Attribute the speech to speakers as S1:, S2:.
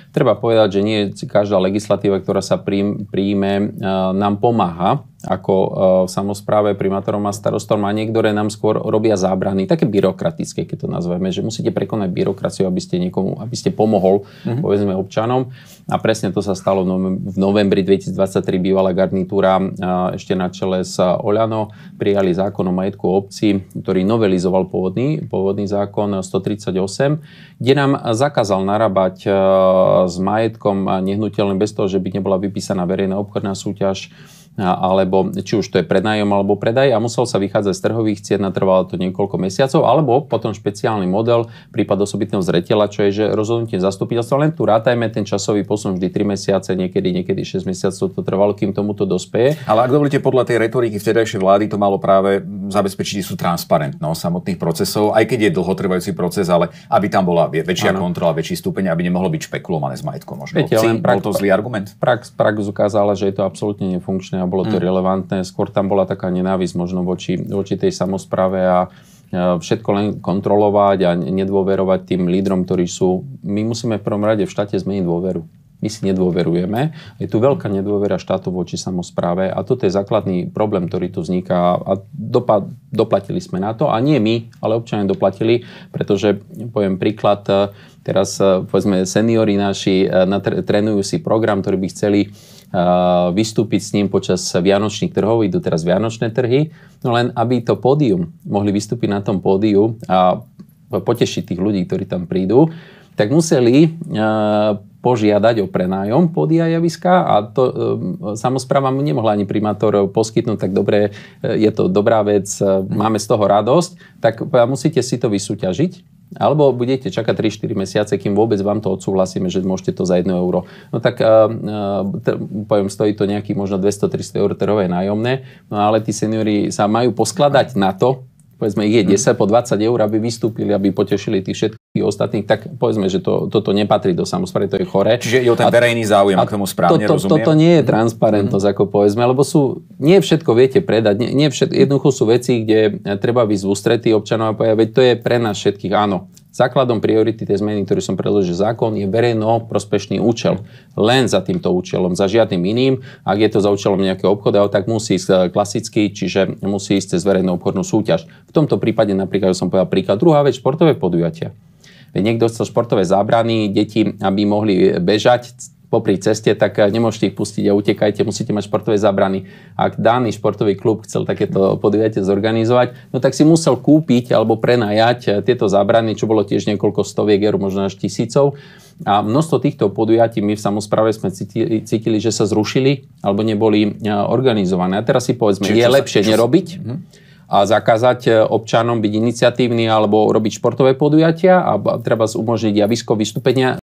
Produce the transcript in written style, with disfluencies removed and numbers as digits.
S1: Treba povedať, že nie každá legislatíva, ktorá sa príjme, nám pomáha ako v samospráve, primátorom a starostom, a niektoré nám skôr robia zábrany, také byrokratické, keď to nazveme, že musíte prekonať byrokraciu, aby ste pomohol, povedzme, občanom. A presne to sa stalo v novembri 2023. Bývalá garnitúra ešte na čele s Oľano prijali zákon o majetku obcí, ktorý novelizoval pôvodný zákon 138, kde nám zakázal narábať s majetkom nehnuteľným bez toho, že by nebola vypísaná verejná obchodná súťaž, alebo či už to je prenájom alebo predaj, a musel sa vychádzať z trhových cien, natrvalo to niekoľko mesiacov, alebo potom špeciálny model, prípad osobitného zreteľa, čo je, že rozhodnutie zastupiteľstva, len tu rátajme ten časový posun, vždy 3 mesiace, niekedy 6 mesiacov to trvalo, kým tomuto dospeje.
S2: Ale ak dovolíte, podľa tej retoriky vtedajšej vlády to malo práve zabezpečiť sú transparentnosť samotných procesov, aj keď je dlhotrvajúci proces, ale aby tam bola väčšia kontrola, väčší stupeň, aby nemohlo byť špekulované s majetkom možno. Bol to zlý argument?
S1: Prax ukázala, že je to absolútne nefunkčné a bolo to relevantné. Skôr tam bola taká nenávisť možno voči tej samospráve a všetko len kontrolovať a nedôverovať tým lídrom, ktorí sú. My musíme v prvom rade v štáte zmeniť dôveru. My si nedôverujeme. Je tu veľká nedôvera štátu voči samospráve a toto je základný problém, ktorý tu vzniká, a doplatili sme na to. A nie my, ale občania doplatili, pretože, poviem príklad, teraz povedzme seniori naši trénujú si program, ktorý by chceli vystúpiť s ním počas vianočných trhov, idú teraz vianočné trhy, no len aby to pódium, mohli vystúpiť na tom pódiu a potešiť tých ľudí, ktorí tam prídu, tak museli požiadať o prenájom pódia javiska, a to samospráva mu nemohla ani primátor poskytnúť, tak dobre, je to dobrá vec, máme z toho radosť, tak musíte si to vysúťažiť. Alebo budete čakať 3-4 mesiace, kým vôbec vám to odsúhlasíme, že môžete to za 1 euro. No tak poviem, stojí to nejakých možno 200-300 eur trhové nájomné, no ale tí seniori sa majú poskladať na to, povedzme ich je 10 po 20 eur, aby vystúpili, aby potešili tých všetkých ostatných, tak povedzme, že toto nepatrí do samosprávy, to je choré.
S2: Čiže je o ten verejný záujem, ak tomu správne rozumiem.
S1: Toto nie je transparentnosť, ako povedzme, lebo nie všetko viete predať, jednoducho sú veci, kde treba ísť v ústretí občanov a povedať, veď to je pre nás všetkých, áno. Základom priority tej zmeny, ktorý som predložil, zákon, je verejno-prospešný účel. Len za týmto účelom, za žiadnym iným. Ak je to za účelom nejakého obchodu, tak musí ísť klasicky, čiže musí ísť cez verejnú obchodnú súťaž. V tomto prípade napríklad som povedal príklad. Druhá vec, športové podujatia. Niekto chcel športové zábrany, deti, aby mohli bežať popri ceste, tak nemôžete ich pustiť a utekajte, musíte mať športové zábrany. Ak daný športový klub chcel takéto podujatie zorganizovať, no tak si musel kúpiť alebo prenajať tieto zábrany, čo bolo tiež niekoľko stoviek eur, možno až tisícov. A množstvo týchto podujatí my v samospráve sme cítili, že sa zrušili alebo neboli organizované. A teraz si povedzme, je lepšie nerobiť a zakázať občanom byť iniciatívny alebo robiť športové podujatia a treba umožniť javisko vystúpenia